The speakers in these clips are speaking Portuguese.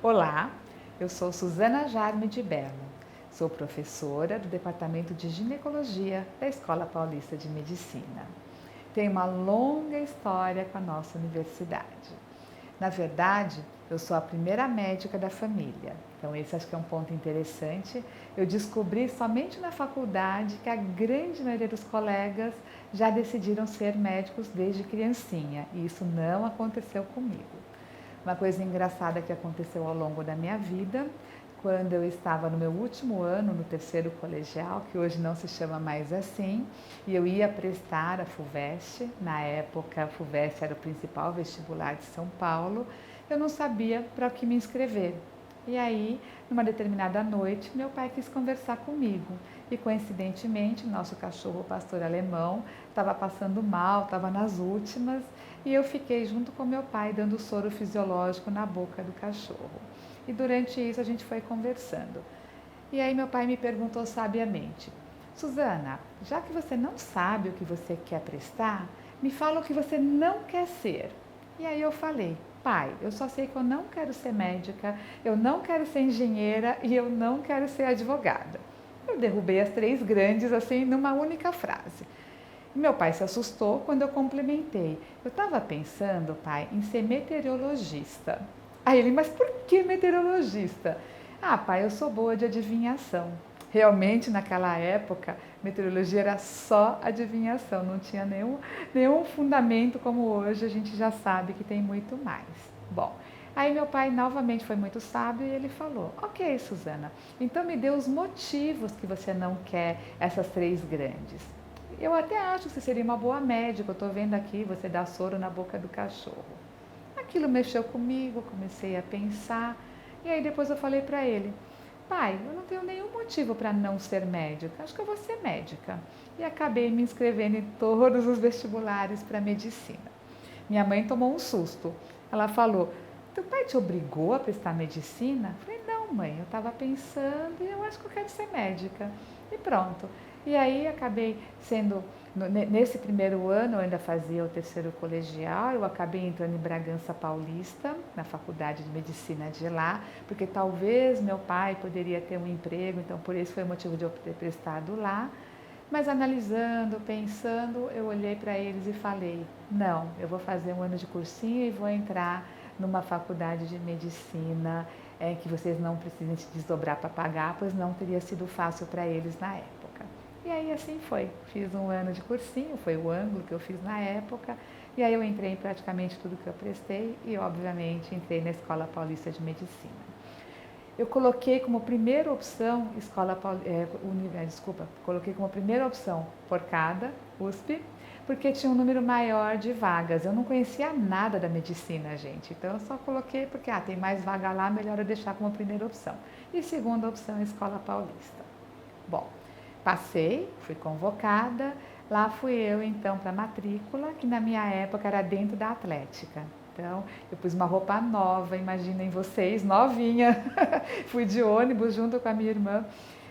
Olá, eu sou Suzana Jarme de Bello, sou professora do Departamento de Ginecologia da Escola Paulista de Medicina. Tenho uma longa história com a nossa universidade. Na verdade, eu sou a primeira médica da família, então esse acho que é um ponto interessante. Eu descobri somente na faculdade que a grande maioria dos colegas já decidiram ser médicos desde criancinha, e isso não aconteceu comigo. Uma coisa engraçada que aconteceu ao longo da minha vida, quando eu estava no meu último ano, no terceiro colegial, que hoje não se chama mais assim, e eu ia prestar a FUVEST, na época a FUVEST era o principal vestibular de São Paulo, eu não sabia para o que me inscrever. E aí, numa determinada noite, meu pai quis conversar comigo. E coincidentemente, nosso cachorro pastor alemão estava passando mal, estava nas últimas, e eu fiquei junto com meu pai dando soro fisiológico na boca do cachorro. E durante isso a gente foi conversando. E aí meu pai me perguntou sabiamente: Suzana, já que você não sabe o que você quer prestar, me fala o que você não quer ser. E aí eu falei: pai, eu só sei que eu não quero ser médica, eu não quero ser engenheira e eu não quero ser advogada. Eu derrubei as três grandes assim numa única frase. Meu pai se assustou quando eu complementei: eu estava pensando, pai, em ser meteorologista. Aí ele: mas por que meteorologista? Ah, pai, eu sou boa de adivinhação. Realmente, naquela época, meteorologia era só adivinhação, não tinha nenhum fundamento como hoje, a gente já sabe que tem muito mais. Bom, aí meu pai novamente foi muito sábio e ele falou: ok, Suzana, então me dê os motivos que você não quer essas três grandes. Eu até acho que você seria uma boa médica, eu estou vendo aqui você dá soro na boca do cachorro. Aquilo mexeu comigo, comecei a pensar, e aí depois eu falei para ele: pai, eu não tenho nenhum motivo para não ser médica, acho que eu vou ser médica. E acabei me inscrevendo em todos os vestibulares para medicina. Minha mãe tomou um susto. Ela falou: teu pai te obrigou a prestar medicina? Eu falei: não, mãe, eu estava pensando e eu acho que eu quero ser médica. E pronto. E aí acabei sendo, nesse primeiro ano eu ainda fazia o terceiro colegial, eu acabei entrando em Bragança Paulista, na faculdade de medicina de lá, porque talvez meu pai poderia ter um emprego, então por isso foi o motivo de eu ter prestado lá. Mas analisando, pensando, eu olhei para eles e falei: não, eu vou fazer um ano de cursinho e vou entrar numa faculdade de medicina que vocês não precisem se desdobrar para pagar, pois não teria sido fácil para eles na época. E aí assim foi, fiz um ano de cursinho, foi o ângulo que eu fiz na época, e aí eu entrei em praticamente tudo que eu prestei e obviamente entrei na Escola Paulista de Medicina. Eu coloquei como primeira opção coloquei como primeira opção Forcada, USP, porque tinha um número maior de vagas. Eu não conhecia nada da medicina, gente, então eu só coloquei porque tem mais vaga lá, melhor eu deixar como primeira opção. E segunda opção, Escola Paulista. Bom, passei, fui convocada, lá fui eu então para a matrícula, que na minha época era dentro da Atlética. Então, eu pus uma roupa nova, imaginem vocês, novinha. Fui de ônibus junto com a minha irmã.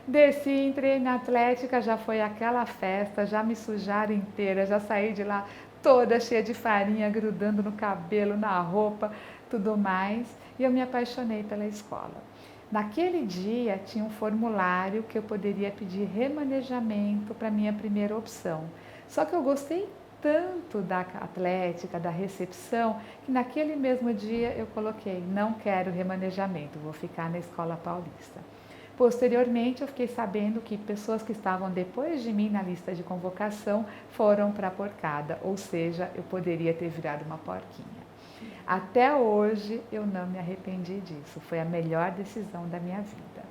Desci, entrei na Atlética, já foi aquela festa, já me sujaram inteira, já saí de lá toda cheia de farinha, grudando no cabelo, na roupa, tudo mais. E eu me apaixonei pela escola. Naquele dia tinha um formulário que eu poderia pedir remanejamento para minha primeira opção. Só que eu gostei tanto da Atlética, da recepção, que naquele mesmo dia eu coloquei: não quero remanejamento, vou ficar na Escola Paulista. Posteriormente, eu fiquei sabendo que pessoas que estavam depois de mim na lista de convocação foram para a porcada, ou seja, eu poderia ter virado uma porquinha. Até hoje eu não me arrependi disso, foi a melhor decisão da minha vida.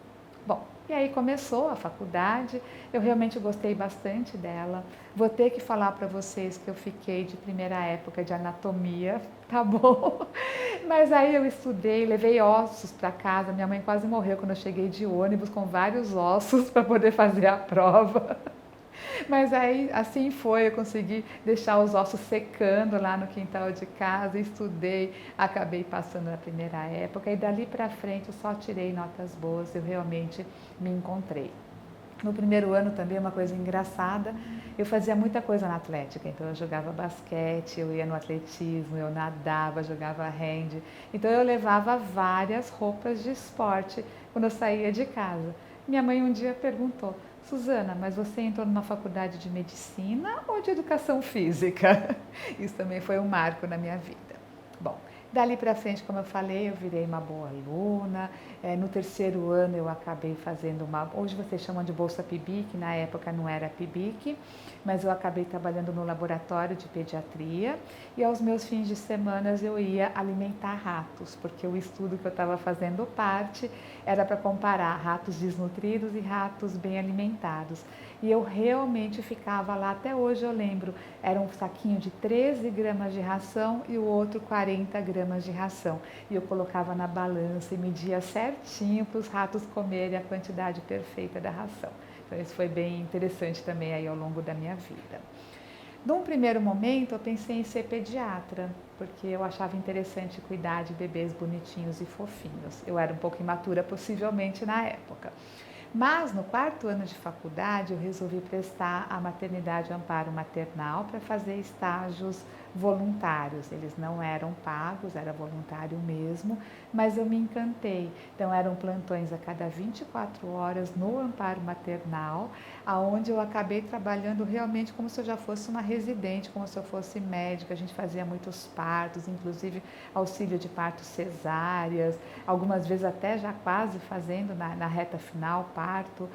Bom, e aí começou a faculdade, eu realmente gostei bastante dela. Vou ter que falar para vocês que eu fiquei de primeira época de anatomia, tá bom? Mas aí eu estudei, levei ossos para casa, minha mãe quase morreu quando eu cheguei de ônibus com vários ossos para poder fazer a prova. Mas aí assim foi, eu consegui deixar os ossos secando lá no quintal de casa, estudei, acabei passando na primeira época e dali para frente eu só tirei notas boas, eu realmente me encontrei. No primeiro ano também uma coisa engraçada, eu fazia muita coisa na atlética, então eu jogava basquete, eu ia no atletismo, eu nadava, jogava hand, então eu levava várias roupas de esporte quando eu saía de casa. Minha mãe um dia perguntou: Suzana, mas você entrou numa faculdade de medicina ou de educação física? Isso também foi um marco na minha vida. Bom, dali para frente, como eu falei, eu virei uma boa aluna. No terceiro ano eu acabei fazendo hoje vocês chamam de bolsa PIBIC, na época não era PIBIC, mas eu acabei trabalhando no laboratório de pediatria e aos meus fins de semana eu ia alimentar ratos, porque o estudo que eu estava fazendo parte era para comparar ratos desnutridos e ratos bem alimentados. E eu realmente ficava lá, até hoje eu lembro, era um saquinho de 13 gramas de ração e o outro 40 gramas de ração. E eu colocava na balança e media certinho para os ratos comerem a quantidade perfeita da ração. Então isso foi bem interessante também aí ao longo da minha vida. Num primeiro momento eu pensei em ser pediatra, porque eu achava interessante cuidar de bebês bonitinhos e fofinhos. Eu era um pouco imatura possivelmente na época. Mas no quarto ano de faculdade eu resolvi prestar a maternidade amparo maternal para fazer estágios voluntários. Eles não eram pagos, era voluntário mesmo, mas eu me encantei. Então eram plantões a cada 24 horas no amparo maternal, aonde eu acabei trabalhando realmente como se eu já fosse uma residente, como se eu fosse médica. A gente fazia muitos partos, inclusive auxílio de partos cesáreas, algumas vezes até já quase fazendo na reta final parto,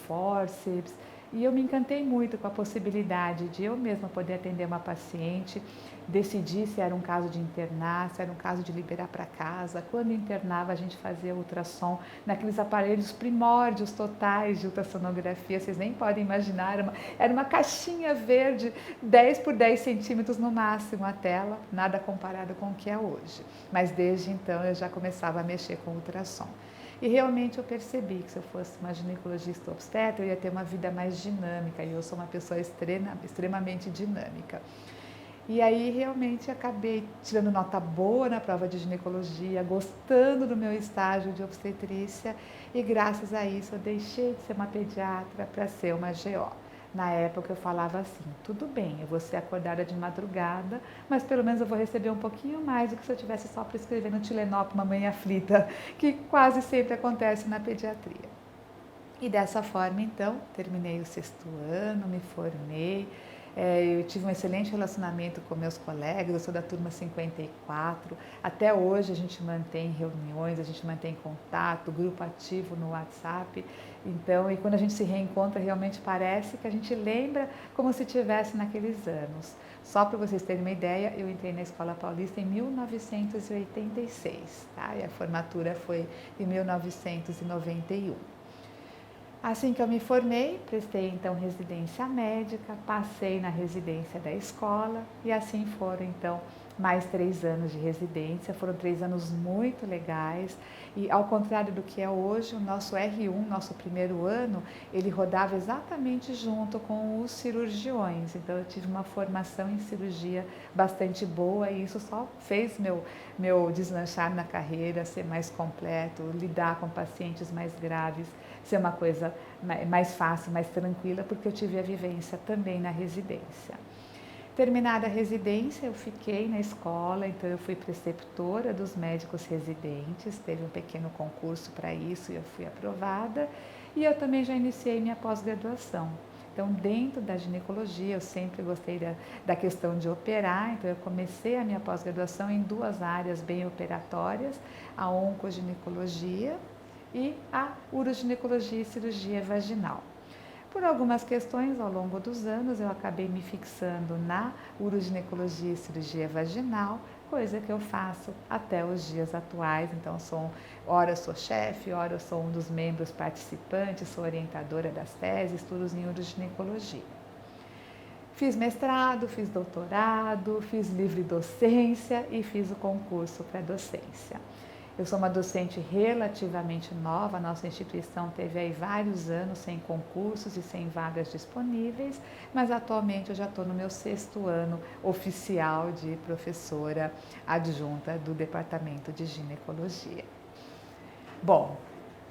fórceps. E eu me encantei muito com a possibilidade de eu mesma poder atender uma paciente, decidir se era um caso de internar, se era um caso de liberar para casa. Quando internava, a gente fazia ultrassom naqueles aparelhos primórdios totais de ultrassonografia, vocês nem podem imaginar, era uma caixinha verde, 10 por 10 centímetros no máximo a tela, nada comparado com o que é hoje. Mas desde então eu já começava a mexer com ultrassom. E realmente eu percebi que se eu fosse uma ginecologista obstetra, eu ia ter uma vida mais dinâmica, e eu sou uma pessoa extremamente dinâmica. E aí realmente acabei tirando nota boa na prova de ginecologia, gostando do meu estágio de obstetrícia, e graças a isso eu deixei de ser uma pediatra para ser uma GO. Na época eu falava assim, tudo bem, eu vou ser acordada de madrugada, mas pelo menos eu vou receber um pouquinho mais do que se eu tivesse só prescrevendo Tilenol para uma mãe aflita, que quase sempre acontece na pediatria. E dessa forma, então, terminei o sexto ano, me formei, eu tive um excelente relacionamento com meus colegas, eu sou da turma 54, até hoje a gente mantém reuniões, a gente mantém contato, grupo ativo no WhatsApp, então, e quando a gente se reencontra, realmente parece que a gente lembra como se tivesse naqueles anos. Só para vocês terem uma ideia, eu entrei na Escola Paulista em 1986, tá? E a formatura foi em 1991. Assim que eu me formei, prestei então residência médica, passei na residência da escola e assim foram então mais 3 anos de residência. Foram 3 anos muito legais e ao contrário do que é hoje, o nosso R1, nosso primeiro ano, ele rodava exatamente junto com os cirurgiões. Então eu tive uma formação em cirurgia bastante boa e isso só fez meu deslanchar na carreira ser mais completo, lidar com pacientes mais graves, ser uma coisa mais fácil, mais tranquila, porque eu tive a vivência também na residência. Terminada a residência, eu fiquei na escola, então eu fui preceptora dos médicos residentes, teve um pequeno concurso para isso e eu fui aprovada, e eu também já iniciei minha pós-graduação. Então, dentro da ginecologia, eu sempre gostei da questão de operar, então eu comecei a minha pós-graduação em 2 áreas bem operatórias, a oncoginecologia e a uroginecologia e cirurgia vaginal. Por algumas questões, ao longo dos anos, eu acabei me fixando na uroginecologia e cirurgia vaginal, coisa que eu faço até os dias atuais. Então, ora eu sou chefe, ora eu sou um dos membros participantes, sou orientadora das teses, estudos em uroginecologia. Fiz mestrado, fiz doutorado, fiz livre docência e fiz o concurso para docência. Eu sou uma docente relativamente nova, a nossa instituição teve aí vários anos sem concursos e sem vagas disponíveis, mas atualmente eu já estou no meu 6º ano oficial de professora adjunta do Departamento de Ginecologia. Bom,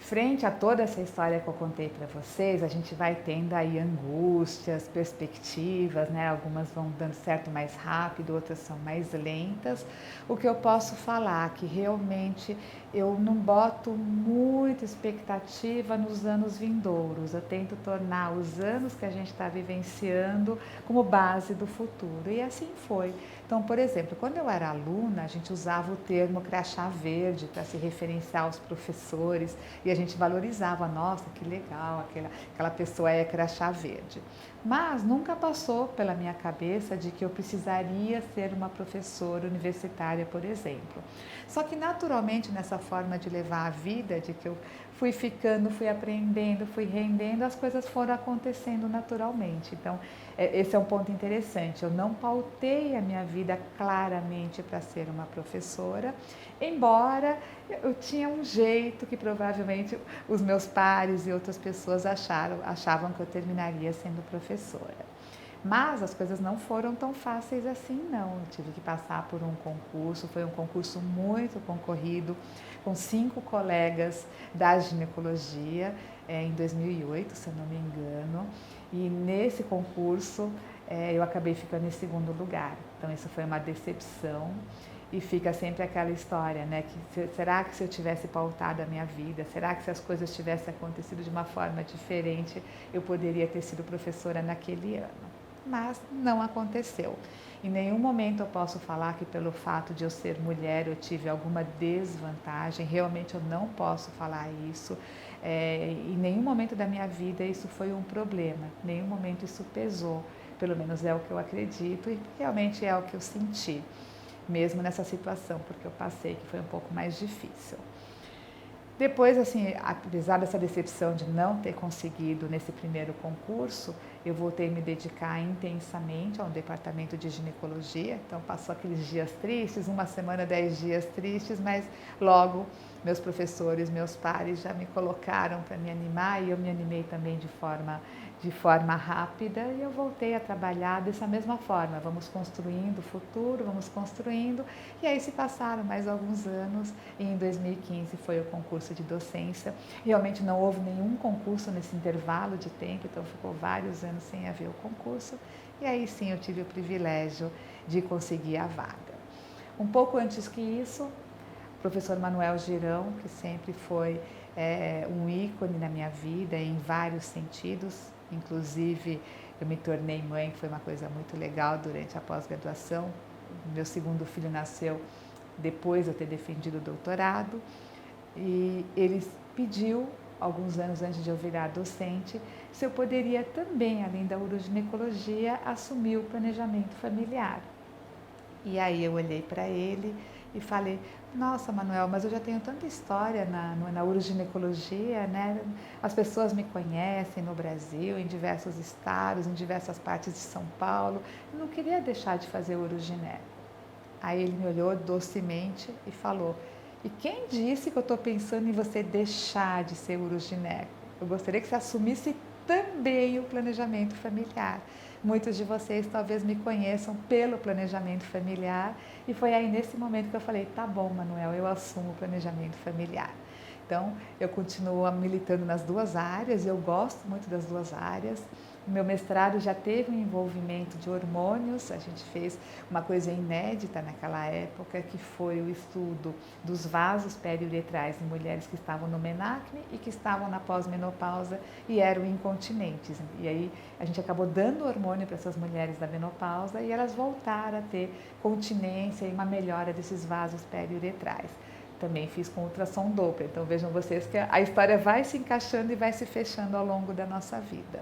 Frente a toda essa história que eu contei para vocês, a gente vai tendo aí angústias, perspectivas, né? Algumas vão dando certo mais rápido, outras são mais lentas. O que eu posso falar é que realmente eu não boto muita expectativa nos anos vindouros. Eu tento tornar os anos que a gente está vivenciando como base do futuro. E assim foi. Então, por exemplo, quando eu era aluna, a gente usava o termo crachá verde para se referenciar aos professores e a gente valorizava, nossa, que legal, aquela pessoa é crachá verde. Mas nunca passou pela minha cabeça de que eu precisaria ser uma professora universitária, por exemplo. Só que naturalmente nessa forma de levar a vida, de que eu fui ficando, fui aprendendo, fui rendendo, as coisas foram acontecendo naturalmente. Então, esse é um ponto interessante. Eu não pautei a minha vida claramente para ser uma professora, embora eu tinha um jeito que provavelmente os meus pares e outras pessoas achavam que eu terminaria sendo professora. Mas as coisas não foram tão fáceis assim, não. Eu tive que passar por um concurso, foi um concurso muito concorrido, com 5 colegas da ginecologia, em 2008, se eu não me engano. E nesse concurso eu acabei ficando em segundo lugar. Então isso foi uma decepção. E fica sempre aquela história, né? Será que se eu tivesse pautado a minha vida, será que se as coisas tivessem acontecido de uma forma diferente, eu poderia ter sido professora naquele ano? Mas não aconteceu. Em nenhum momento eu posso falar que pelo fato de eu ser mulher eu tive alguma desvantagem, realmente eu não posso falar isso. Em nenhum momento da minha vida isso foi um problema, em nenhum momento isso pesou, pelo menos é o que eu acredito e realmente é o que eu senti, mesmo nessa situação, porque eu passei que foi um pouco mais difícil. Depois, assim, apesar dessa decepção de não ter conseguido nesse primeiro concurso, eu voltei a me dedicar intensamente ao departamento de ginecologia. Então, passou aqueles dias tristes, uma semana, 10 dias tristes, mas logo meus professores, meus pares já me colocaram para me animar e eu me animei também de forma rápida e eu voltei a trabalhar dessa mesma forma. Vamos construindo o futuro, vamos construindo. E aí se passaram mais alguns anos e em 2015 foi o concurso de docência. Realmente não houve nenhum concurso nesse intervalo de tempo, então ficou vários anos sem haver o concurso. E aí sim eu tive o privilégio de conseguir a vaga. Um pouco antes que isso, o professor Manuel Girão, que sempre foi um ícone na minha vida em vários sentidos, inclusive eu me tornei mãe, que foi uma coisa muito legal durante a pós-graduação. Meu segundo filho nasceu depois de eu ter defendido o doutorado e ele pediu, alguns anos antes de eu virar docente, se eu poderia também, além da uroginecologia, assumir o planejamento familiar. E aí eu olhei para ele e falei, nossa, Manuel, mas eu já tenho tanta história na uroginecologia, né? As pessoas me conhecem no Brasil, em diversos estados, em diversas partes de São Paulo. Eu não queria deixar de fazer urogineco. Aí ele me olhou docemente e falou, e quem disse que eu estou pensando em você deixar de ser urogineco? Eu gostaria que você assumisse também o planejamento familiar. Muitos de vocês talvez me conheçam pelo planejamento familiar e foi aí nesse momento que eu falei, tá bom, Manuel, eu assumo o planejamento familiar. Então, eu continuo militando nas duas áreas, eu gosto muito das duas áreas. O meu mestrado já teve um envolvimento de hormônios, a gente fez uma coisa inédita naquela época, que foi o estudo dos vasos periuretrais em mulheres que estavam no menacne e que estavam na pós-menopausa e eram incontinentes. E aí a gente acabou dando hormônio para essas mulheres da menopausa e elas voltaram a ter continência e uma melhora desses vasos periuretrais. Também fiz com ultrassom Doppler, então vejam vocês que a história vai se encaixando e vai se fechando ao longo da nossa vida.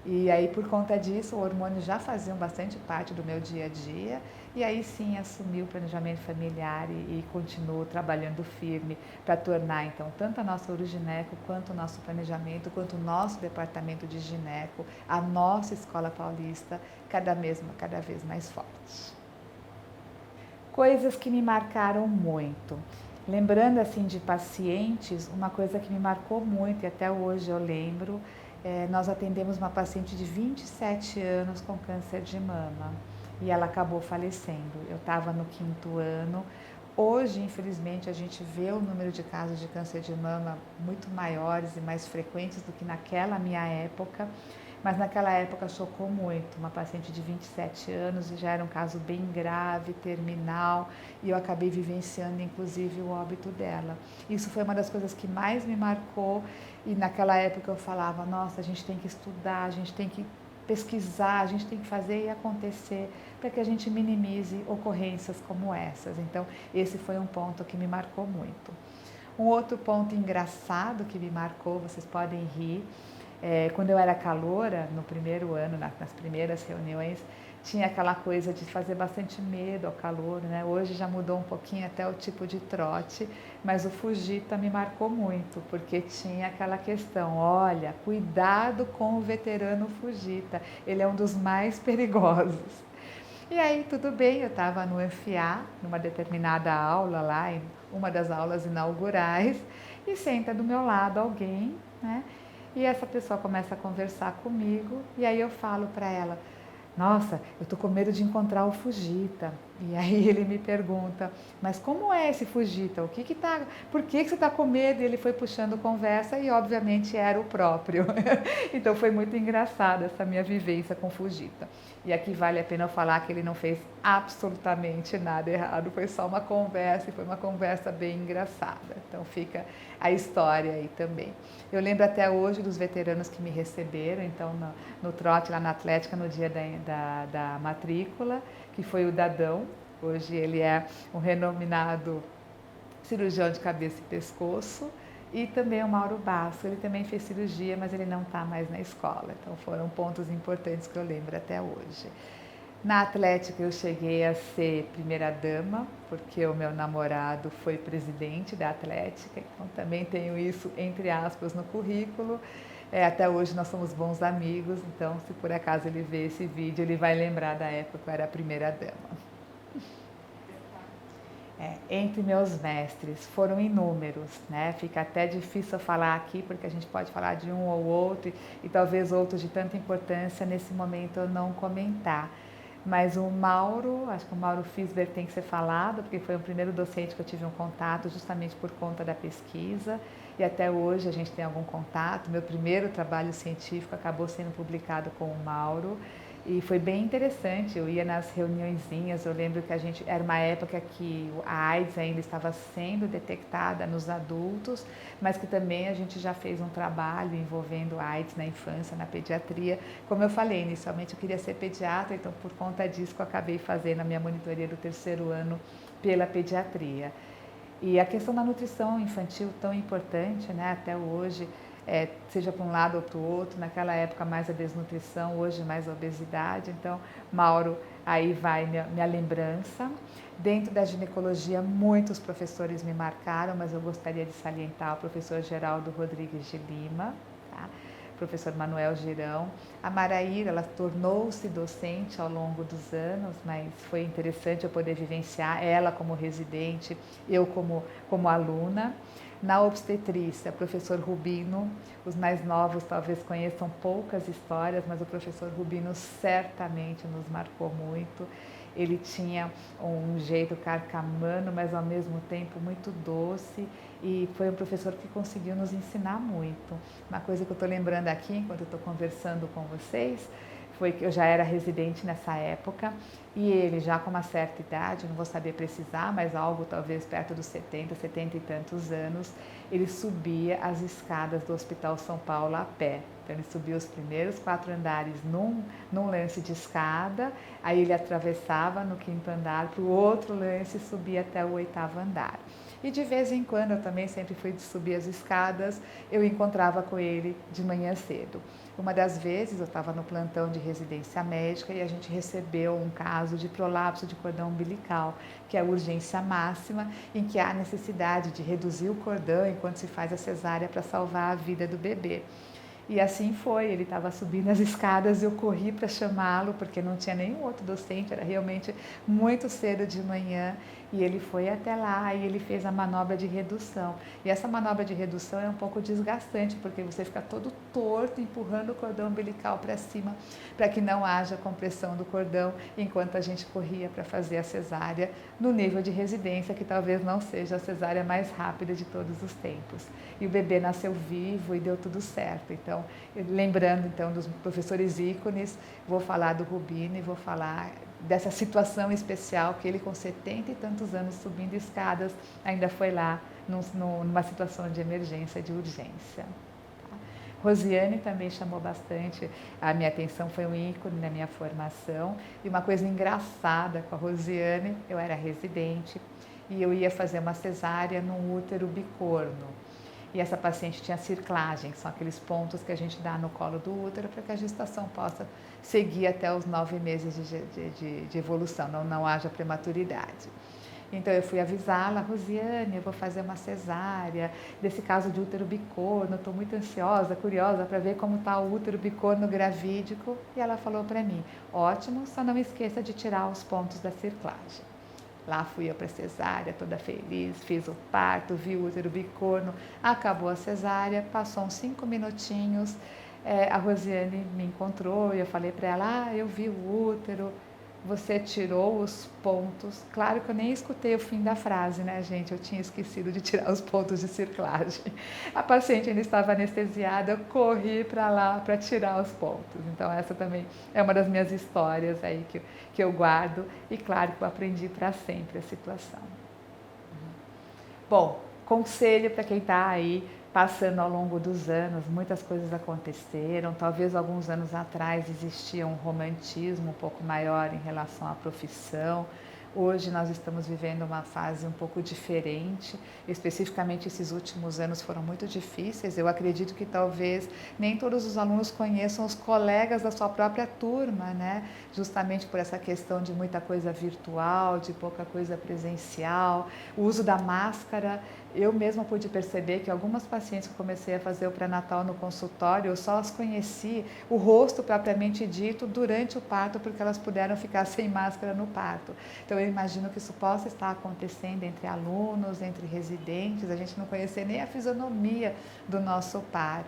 E aí, por conta disso, o hormônio já fazia bastante parte do meu dia a dia. E aí sim, assumi o planejamento familiar e continuo trabalhando firme para tornar, então, tanto a nossa urogineco, quanto o nosso planejamento, quanto o nosso departamento de gineco, a nossa Escola Paulista, cada vez mais forte. Coisas que me marcaram muito. Lembrando, assim, de pacientes, uma coisa que me marcou muito, e até hoje eu lembro, nós atendemos uma paciente de 27 anos com câncer de mama e ela acabou falecendo. Eu estava no 5º ano, Hoje, infelizmente, a gente vê o número de casos de câncer de mama muito maiores e mais frequentes do que naquela minha época, mas naquela época chocou muito. Uma paciente de 27 anos e já era um caso bem grave, terminal, e eu acabei vivenciando inclusive o óbito dela. Isso foi uma das coisas que mais me marcou, e naquela época eu falava, nossa, a gente tem que estudar, a gente tem que pesquisar, a gente tem que fazer e acontecer para que a gente minimize ocorrências como essas. Então, esse foi um ponto que me marcou muito. Um outro ponto engraçado que me marcou, vocês podem rir, quando eu era caloura, no primeiro ano, nas primeiras reuniões, tinha aquela coisa de fazer bastante medo ao calor, né? Hoje já mudou um pouquinho até o tipo de trote, mas o Fujita me marcou muito, porque tinha aquela questão, olha, cuidado com o veterano Fujita, ele é um dos mais perigosos. E aí, tudo bem, eu estava no Anfiá, numa determinada aula lá, em uma das aulas inaugurais, e senta do meu lado alguém, né? E essa pessoa começa a conversar comigo, e aí eu falo para ela, nossa, eu tô com medo de encontrar o Fujita. E aí ele me pergunta, mas como é esse Fujita? Por que você tá com medo? E ele foi puxando conversa e obviamente era o próprio. Então foi muito engraçada essa minha vivência com o Fujita. E aqui vale a pena eu falar que ele não fez absolutamente nada errado, foi só uma conversa e foi uma conversa bem engraçada. Então fica a história aí também. Eu lembro até hoje dos veteranos que me receberam, então no trote lá na Atlética, no dia da matrícula, que foi o Dadão. Hoje ele é um renominado cirurgião de cabeça e pescoço, e também o Mauro Basso, ele também fez cirurgia, mas ele não está mais na escola. Então foram pontos importantes que eu lembro até hoje. Na Atlética eu cheguei a ser primeira dama, porque o meu namorado foi presidente da Atlética, então também tenho isso, entre aspas, no currículo. Até hoje nós somos bons amigos, então se por acaso ele ver esse vídeo, ele vai lembrar da época que eu era a primeira dama. Entre meus mestres foram inúmeros, né? Fica até difícil falar aqui, porque a gente pode falar de um ou outro, e talvez outros de tanta importância nesse momento eu não comentar. Mas o Mauro, acho que o Mauro Fisber tem que ser falado, porque foi o primeiro docente que eu tive um contato, justamente por conta da pesquisa, e até hoje a gente tem algum contato. Meu primeiro trabalho científico acabou sendo publicado com o Mauro, e foi bem interessante. Eu ia nas reuniõezinhas, eu lembro que era uma época que a AIDS ainda estava sendo detectada nos adultos, mas que também a gente já fez um trabalho envolvendo AIDS na infância, na pediatria. Como eu falei, inicialmente eu queria ser pediatra, então por conta disso eu acabei fazendo a minha monitoria do terceiro ano pela pediatria. E a questão da nutrição infantil tão importante, né, até hoje, seja para um lado ou para o outro, naquela época mais a desnutrição, hoje mais a obesidade. Então, Mauro, aí vai minha lembrança. Dentro da ginecologia, muitos professores me marcaram, mas eu gostaria de salientar o professor Geraldo Rodrigues de Lima, tá? Professor Manuel Girão. A Maraíra, ela tornou-se docente ao longo dos anos, mas foi interessante eu poder vivenciar ela como residente, eu como aluna. Na obstetrícia, professor Rubino, os mais novos talvez conheçam poucas histórias, mas o professor Rubino certamente nos marcou muito. Ele tinha um jeito carcamano, mas ao mesmo tempo muito doce, e foi um professor que conseguiu nos ensinar muito. Uma coisa que eu estou lembrando aqui, enquanto eu estou conversando com vocês, foi que eu já era residente nessa época, e ele já com uma certa idade, não vou saber precisar, mas algo talvez perto dos 70 e tantos anos, ele subia as escadas do Hospital São Paulo a pé. Então ele subia os primeiros 4 andares num lance de escada, aí ele atravessava no 5º andar para o outro lance e subia até o 8º andar. E de vez em quando, eu também sempre fui de subir as escadas, eu encontrava com ele de manhã cedo. Uma das vezes eu estava no plantão de residência médica e a gente recebeu um caso de prolapso de cordão umbilical, que é a urgência máxima, em que há necessidade de reduzir o cordão enquanto se faz a cesárea para salvar a vida do bebê. E assim foi, ele estava subindo as escadas e eu corri para chamá-lo, porque não tinha nenhum outro docente, era realmente muito cedo de manhã. E ele foi até lá e ele fez a manobra de redução. E essa manobra de redução é um pouco desgastante, porque você fica todo torto, empurrando o cordão umbilical para cima, para que não haja compressão do cordão, enquanto a gente corria para fazer a cesárea no nível de residência, que talvez não seja a cesárea mais rápida de todos os tempos. E o bebê nasceu vivo e deu tudo certo. Então, lembrando então dos professores ícones, vou falar do Rubino e vou falar dessa situação especial que ele, com 70 e tantos anos subindo escadas, ainda foi lá numa situação de emergência, de urgência. Rosiane também chamou bastante a minha atenção, foi um ícone na minha formação. E uma coisa engraçada com a Rosiane, eu era residente e eu ia fazer uma cesárea num útero bicorno. E essa paciente tinha circlagem, que são aqueles pontos que a gente dá no colo do útero para que a gestação possa seguir até os 9 meses de evolução, não haja prematuridade. Então eu fui avisá-la, Rosiane, eu vou fazer uma cesárea, desse caso de útero bicorno, estou muito ansiosa, curiosa para ver como está o útero bicorno gravídico. E ela falou para mim, ótimo, só não esqueça de tirar os pontos da circlagem. Lá fui eu para a cesárea, toda feliz, fiz o parto, vi o útero bicorno, acabou a cesárea, passou uns 5 minutinhos, a Rosiane me encontrou e eu falei para ela, eu vi o útero, você tirou os pontos. Claro que eu nem escutei o fim da frase, né, gente? Eu tinha esquecido de tirar os pontos de circlagem. A paciente ainda estava anestesiada, eu corri para lá para tirar os pontos. Então essa também é uma das minhas histórias aí que eu guardo e claro que eu aprendi para sempre a situação. Bom, conselho para quem está aí passando ao longo dos anos, muitas coisas aconteceram, talvez alguns anos atrás existia um romantismo um pouco maior em relação à profissão. Hoje nós estamos vivendo uma fase um pouco diferente, especificamente esses últimos anos foram muito difíceis. Eu acredito que talvez nem todos os alunos conheçam os colegas da sua própria turma, né? Justamente por essa questão de muita coisa virtual, de pouca coisa presencial, o uso da máscara. Eu mesma pude perceber que algumas pacientes que eu comecei a fazer o pré-natal no consultório, eu só as conheci o rosto propriamente dito durante o parto, porque elas puderam ficar sem máscara no parto. Então eu imagino que isso possa estar acontecendo entre alunos, entre residentes, a gente não conhecer nem a fisionomia do nosso par,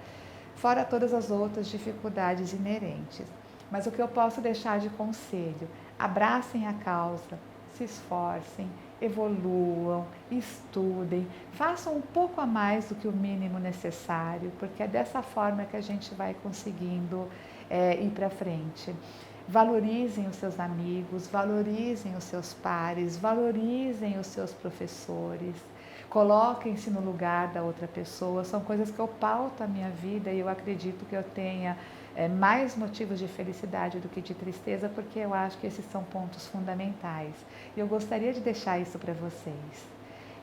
fora todas as outras dificuldades inerentes. Mas o que eu posso deixar de conselho? Abracem a causa, se esforcem, evoluam, estudem, façam um pouco a mais do que o mínimo necessário, porque é dessa forma que a gente vai conseguindo ir para frente. Valorizem os seus amigos, valorizem os seus pares, valorizem os seus professores, coloquem-se no lugar da outra pessoa. São coisas que eu pauto a minha vida e eu acredito que eu tenha mais motivos de felicidade do que de tristeza, porque eu acho que esses são pontos fundamentais. E eu gostaria de deixar isso para vocês.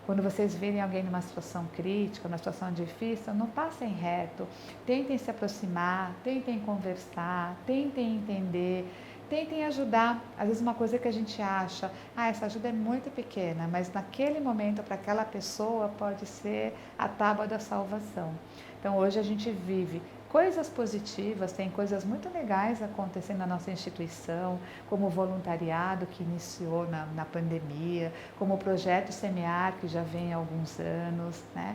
Quando vocês virem alguém numa situação crítica, numa situação difícil, não passem reto, tentem se aproximar, tentem conversar, tentem entender, tentem ajudar. Às vezes uma coisa que a gente acha, essa ajuda é muito pequena, mas naquele momento para aquela pessoa pode ser a tábua da salvação. Então hoje a gente vive coisas positivas, tem coisas muito legais acontecendo na nossa instituição, como o voluntariado que iniciou na pandemia, como o projeto Semear, que já vem há alguns anos, né?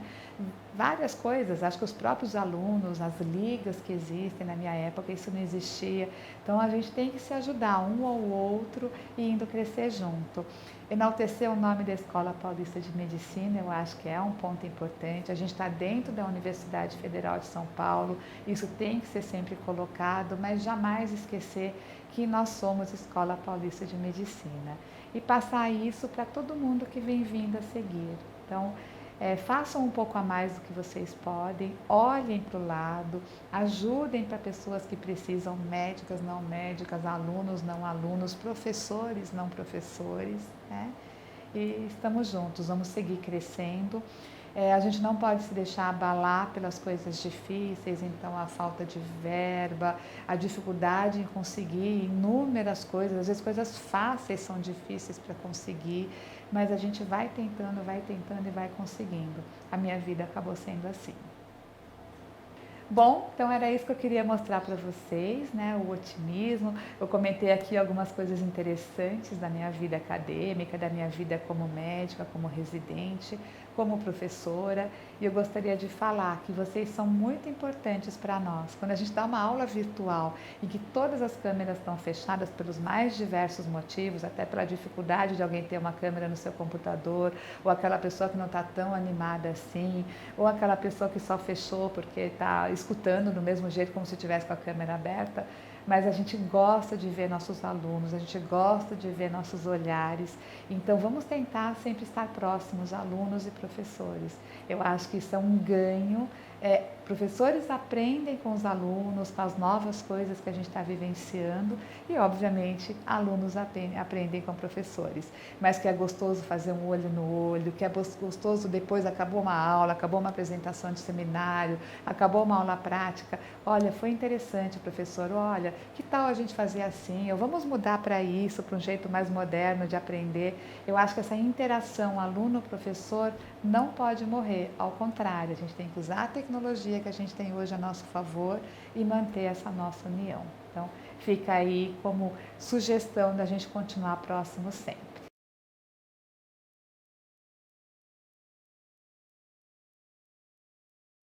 Várias coisas, acho que os próprios alunos, as ligas que existem, na minha época isso não existia, então a gente tem que se ajudar um ao outro e indo crescer junto. Enaltecer o nome da Escola Paulista de Medicina, eu acho que é um ponto importante. A gente está dentro da Universidade Federal de São Paulo, isso tem que ser sempre colocado, mas jamais esquecer que nós somos Escola Paulista de Medicina. E passar isso para todo mundo que vem vindo a seguir. Então, façam um pouco a mais do que vocês podem, olhem para o lado, ajudem para pessoas que precisam, médicas, não médicas, alunos, não alunos, professores, não professores, né? E estamos juntos, vamos seguir crescendo. A gente não pode se deixar abalar pelas coisas difíceis, então a falta de verba, a dificuldade em conseguir inúmeras coisas, às vezes coisas fáceis são difíceis para conseguir, mas a gente vai tentando e vai conseguindo. A minha vida acabou sendo assim. Bom, então era isso que eu queria mostrar para vocês, né? O otimismo. Eu comentei aqui algumas coisas interessantes da minha vida acadêmica, da minha vida como médica, como residente, como professora. E eu gostaria de falar que vocês são muito importantes para nós. Quando a gente dá uma aula virtual e que todas as câmeras estão fechadas pelos mais diversos motivos, até pela dificuldade de alguém ter uma câmera no seu computador, ou aquela pessoa que não está tão animada assim, ou aquela pessoa que só fechou porque está escutando do mesmo jeito como se estivesse com a câmera aberta, mas a gente gosta de ver nossos alunos, a gente gosta de ver nossos olhares, então vamos tentar sempre estar próximos, alunos e professores. Eu acho que isso é um ganho. Professores aprendem com os alunos, com as novas coisas que a gente está vivenciando e, obviamente, alunos aprendem com professores. Mas que é gostoso fazer um olho no olho, que é gostoso depois, acabou uma aula, acabou uma apresentação de seminário, acabou uma aula prática. Olha, foi interessante, professor, olha, que tal a gente fazer assim? Ou vamos mudar para isso, para um jeito mais moderno de aprender. Eu acho que essa interação aluno-professor não pode morrer, ao contrário, a gente tem que usar a tecnologia que a gente tem hoje a nosso favor e manter essa nossa união. Então, fica aí como sugestão da gente continuar próximo sempre.